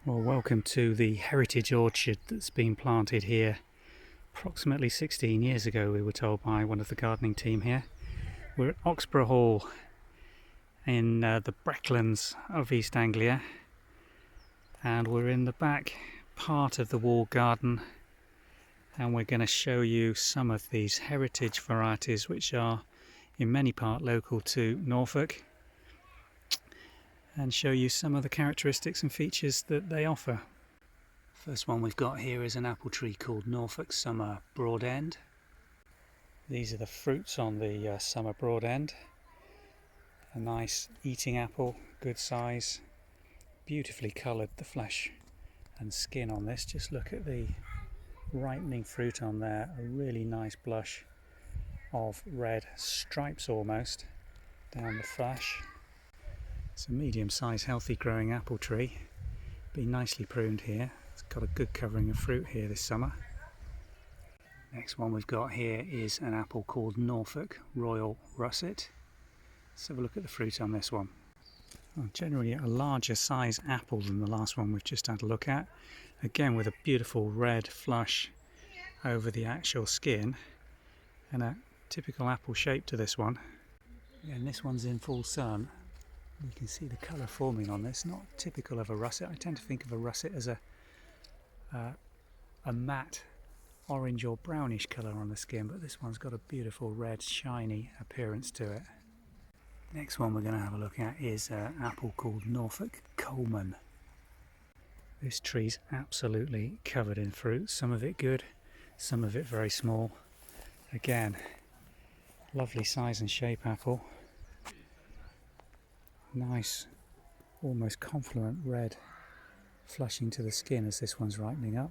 Well, welcome to the heritage orchard that's been planted here approximately 16 years ago, we were told by one of the gardening team here. We're at Oxburgh Hall in the Brecklands of East Anglia, and we're in the back part of the walled garden, and we're going to show you some of these heritage varieties which are in many part local to Norfolk, and show you some of the characteristics and features that they offer. First one we've got here is an apple tree called Norfolk Summer Broad End. These are the fruits on the summer broad end. A nice eating apple, good size, beautifully coloured, the flesh and skin on this. Just look at the ripening fruit on there, a really nice blush of red stripes almost down the flesh. It's a medium-sized, healthy growing apple tree, been nicely pruned here. It's got a good covering of fruit here this summer. Next one we've got here is an apple called Norfolk Royal Russet. Let's have a look at the fruit on this one. Well, generally a larger size apple than the last one we've just had a look at. Again with a beautiful red flush over the actual skin and a typical apple shape to this one. And this one's in full sun. You can see the colour forming on this, not typical of a russet. I tend to think of a russet as a matte orange or brownish colour on the skin, but this one's got a beautiful red shiny appearance to it. Next one we're going to have a look at is an apple called Norfolk Coleman. This tree's absolutely covered in fruit, some of it good, some of it very small. Again, lovely size and shape apple. Nice, almost confluent red flushing to the skin as this one's ripening up.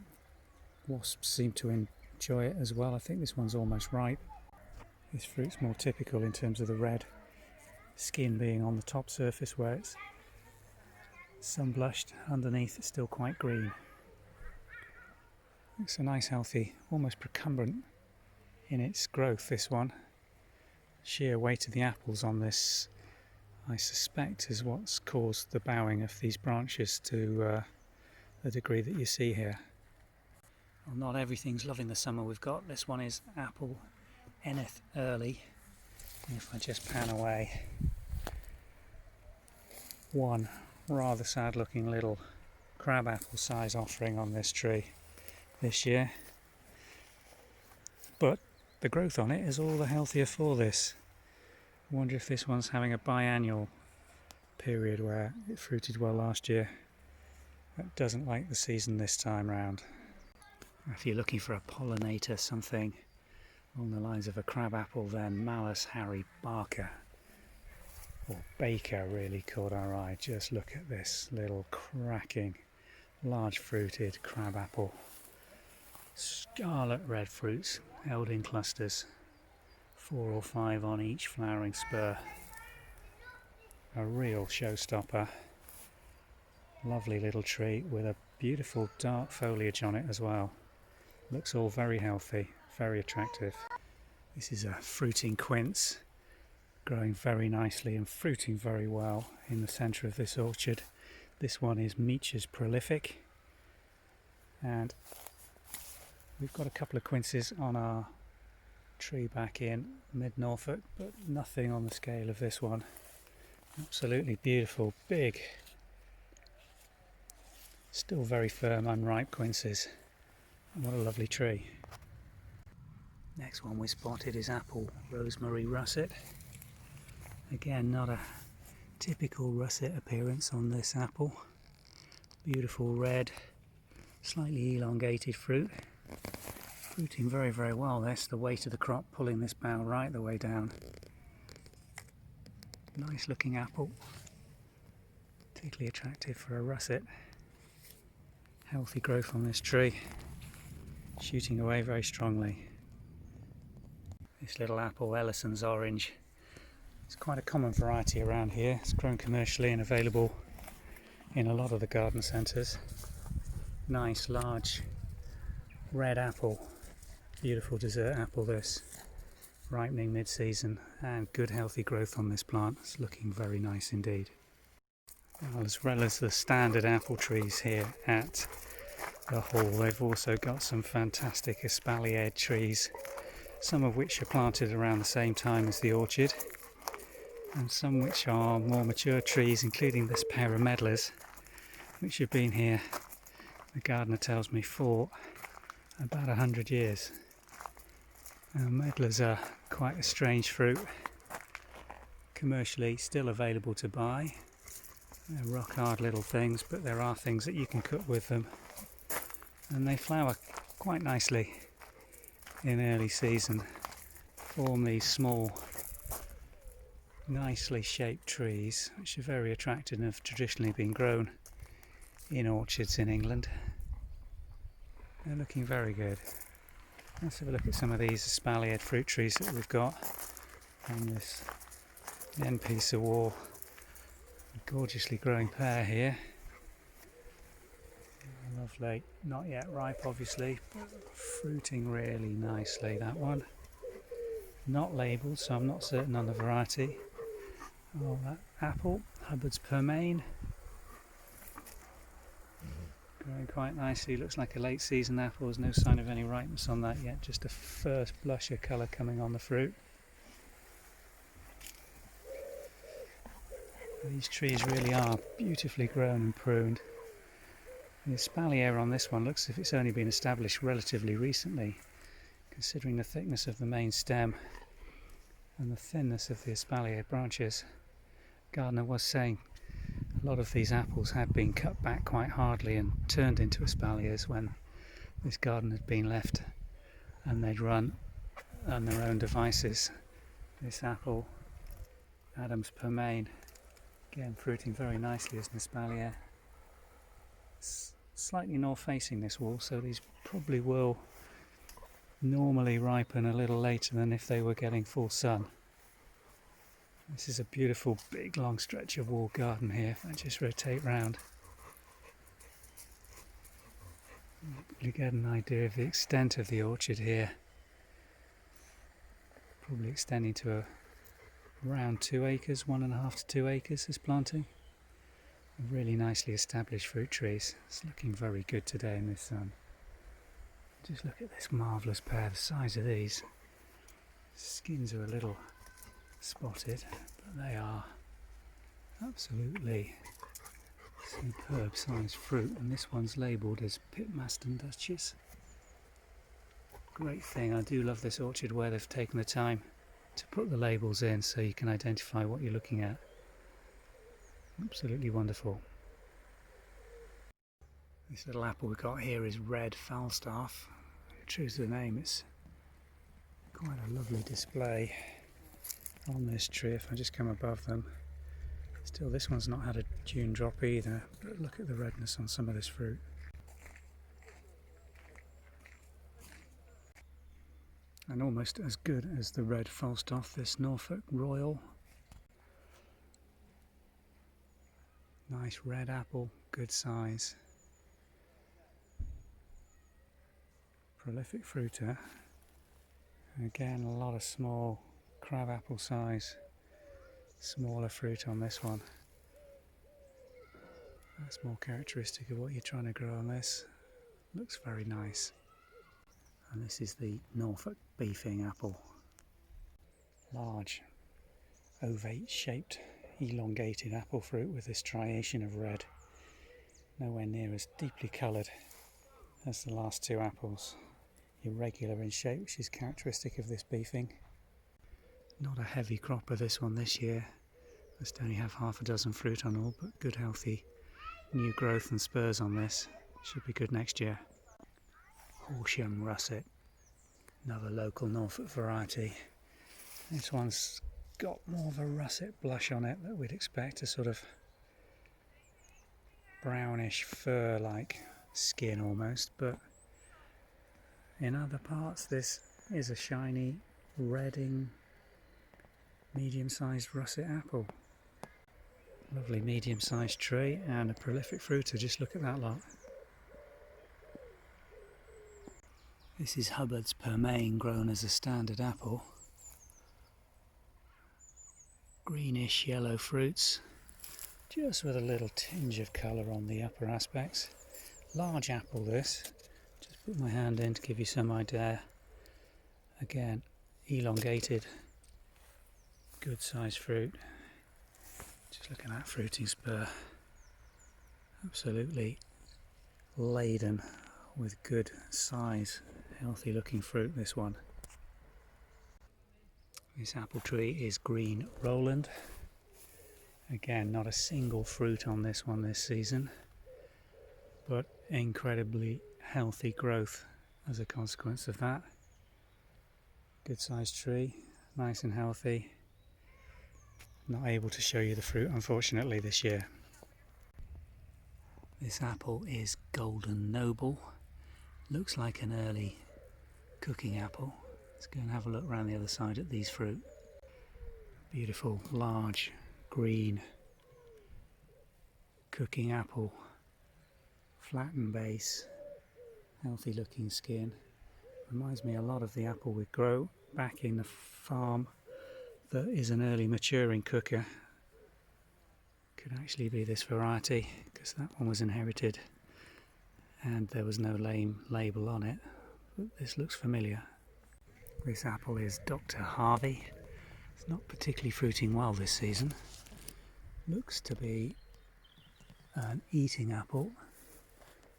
Wasps seem to enjoy it as well. I think this one's almost ripe. This fruit's more typical in terms of the red skin being on the top surface where it's sun blushed, underneath it's still quite green. It's a nice healthy, almost procumbent in its growth, this one. Sheer weight of the apples on this, I suspect, is what's caused the bowing of these branches to the degree that you see here. Well, not everything's loving the summer we've got. This one is apple Enneth early. And if I just pan away, one rather sad looking little crab apple size offering on this tree this year. But the growth on it is all the healthier for this. I wonder if this one's having a biannual period where it fruited well last year. It doesn't like the season this time round. If you're looking for a pollinator, something along the lines of a crab apple, then Malus Harry Barker or Baker really caught our eye. Just look at this little cracking large fruited crab apple. Scarlet red fruits held in clusters, 4 or 5 on each flowering spur. A real showstopper. Lovely little tree with a beautiful dark foliage on it as well. Looks all very healthy, very attractive. This is a fruiting quince, growing very nicely and fruiting very well in the centre of this orchard. This one is Meech's Prolific, and we've got a couple of quinces on our tree back in mid-Norfolk, but nothing on the scale of this one. Absolutely beautiful, big, still very firm, unripe quinces. What a lovely tree. Next one we spotted is apple Rosemary Russet. Again, not a typical russet appearance on this apple. Beautiful red, slightly elongated fruit. Fruiting very, very well this, the weight of the crop pulling this bough right the way down. Nice looking apple, particularly attractive for a russet. Healthy growth on this tree, shooting away very strongly. This little apple, Ellison's Orange, it's quite a common variety around here. It's grown commercially and available in a lot of the garden centres. Nice large red apple, beautiful dessert apple this, ripening mid-season, and good healthy growth on this plant. It's looking very nice indeed. Well, as well as the standard apple trees here at the hall, they've also got some fantastic espaliered trees, some of which are planted around the same time as the orchard, and some which are more mature trees, including this pair of Meddlers, which have been here, the gardener tells me, for about 100 years. Now, Meddlers are quite a strange fruit, commercially still available to buy. They're rock hard little things, but there are things that you can cook with them, and they flower quite nicely in early season, form these small nicely shaped trees which are very attractive and have traditionally been grown in orchards in England. They're looking very good. Let's have a look at some of these espaliered fruit trees that we've got on this end piece of wall. A gorgeously growing pear here. Lovely, not yet ripe obviously, but fruiting really nicely, that one. Not labelled, so I'm not certain on the variety. Oh, that apple, Hubbard's Pearmain. Growing quite nicely, looks like a late season apple. There's no sign of any ripeness on that yet, just a first blush of colour coming on the fruit. These trees really are beautifully grown and pruned. The espalier on this one looks as if it's only been established relatively recently, considering the thickness of the main stem and the thinness of the espalier branches. Gardener was saying a lot of these apples had been cut back quite hardly and turned into espaliers when this garden had been left and they'd run on their own devices. This apple, Adam's Pearmain, again fruiting very nicely as an espalier. It's slightly north facing this wall, so these probably will normally ripen a little later than if they were getting full sun. This is a beautiful big long stretch of walled garden here. If I just rotate round, you get an idea of the extent of the orchard here. Probably extending to around 2 acres, 1.5 to 2 acres this planting. Really nicely established fruit trees. It's looking very good today in this sun. Just look at this marvellous pear, the size of these. Skins are a little spotted, but they are absolutely superb sized fruit, and this one's labelled as Pitmaston Dutchess. Great thing, I do love this orchard where they've taken the time to put the labels in so you can identify what you're looking at. Absolutely wonderful. This little apple we've got here is red Falstaff. True to the name, it's quite a lovely display on this tree. If I just come above them, still this one's not had a June drop either, but look at the redness on some of this fruit. And almost as good as the red Falstaff, this Norfolk Royal. Nice red apple, good size. Prolific fruiter. Again, a lot of small crab apple size, smaller fruit on this one. That's more characteristic of what you're trying to grow on this. Looks very nice. And this is the Norfolk Beefing apple. Large, ovate shaped, elongated apple fruit with this striation of red. Nowhere near as deeply coloured as the last two apples. Irregular in shape, which is characteristic of this beefing. Not a heavy crop of this one this year. Must only have half a dozen fruit on all, but good healthy new growth and spurs on this. Should be good next year. Horsham Russet, another local Norfolk variety. This one's got more of a russet blush on it that we'd expect, a sort of brownish fur-like skin almost, but in other parts this is a shiny, redding, medium-sized russet apple. Lovely medium-sized tree and a prolific fruiter, just look at that lot. This is Hubbard's Pearmain, grown as a standard apple. Greenish yellow fruits, just with a little tinge of colour on the upper aspects. Large apple this. Just put my hand in to give you some idea. Again, elongated, good sized fruit. Just look at that fruiting spur. Absolutely laden with good size, healthy looking fruit, this one. This apple tree is green Roland. Again, not a single fruit on this one this season, but incredibly healthy growth as a consequence of that. Good sized tree, nice and healthy. Not able to show you the fruit unfortunately this year. This apple is Golden Noble. Looks like an early cooking apple. Let's go and have a look around the other side at these fruit. Beautiful, large, green cooking apple. Flattened base, healthy looking skin. Reminds me a lot of the apple we grow back in the farm that is an early maturing cooker. Could actually be this variety because that one was inherited and there was no label on it, but this looks familiar. This apple is Dr. Harvey. It's not particularly fruiting well this season. Looks to be an eating apple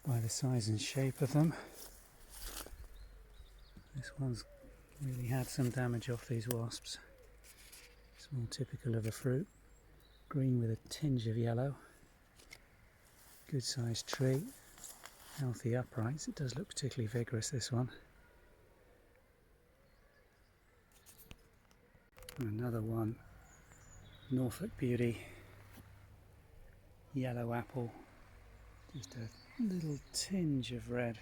by the size and shape of them. This one's really had some damage off these wasps. It's more typical of a fruit. Green with a tinge of yellow. Good sized tree. Healthy uprights. It does look particularly vigorous, this one. And another one, Norfolk Beauty. Yellow apple. Just a little tinge of red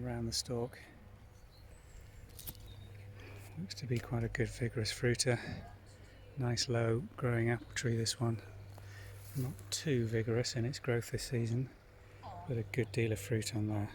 around the stalk. Looks to be quite a good vigorous fruiter. Nice low growing apple tree, this one. Not too vigorous in its growth this season, but a good deal of fruit on there.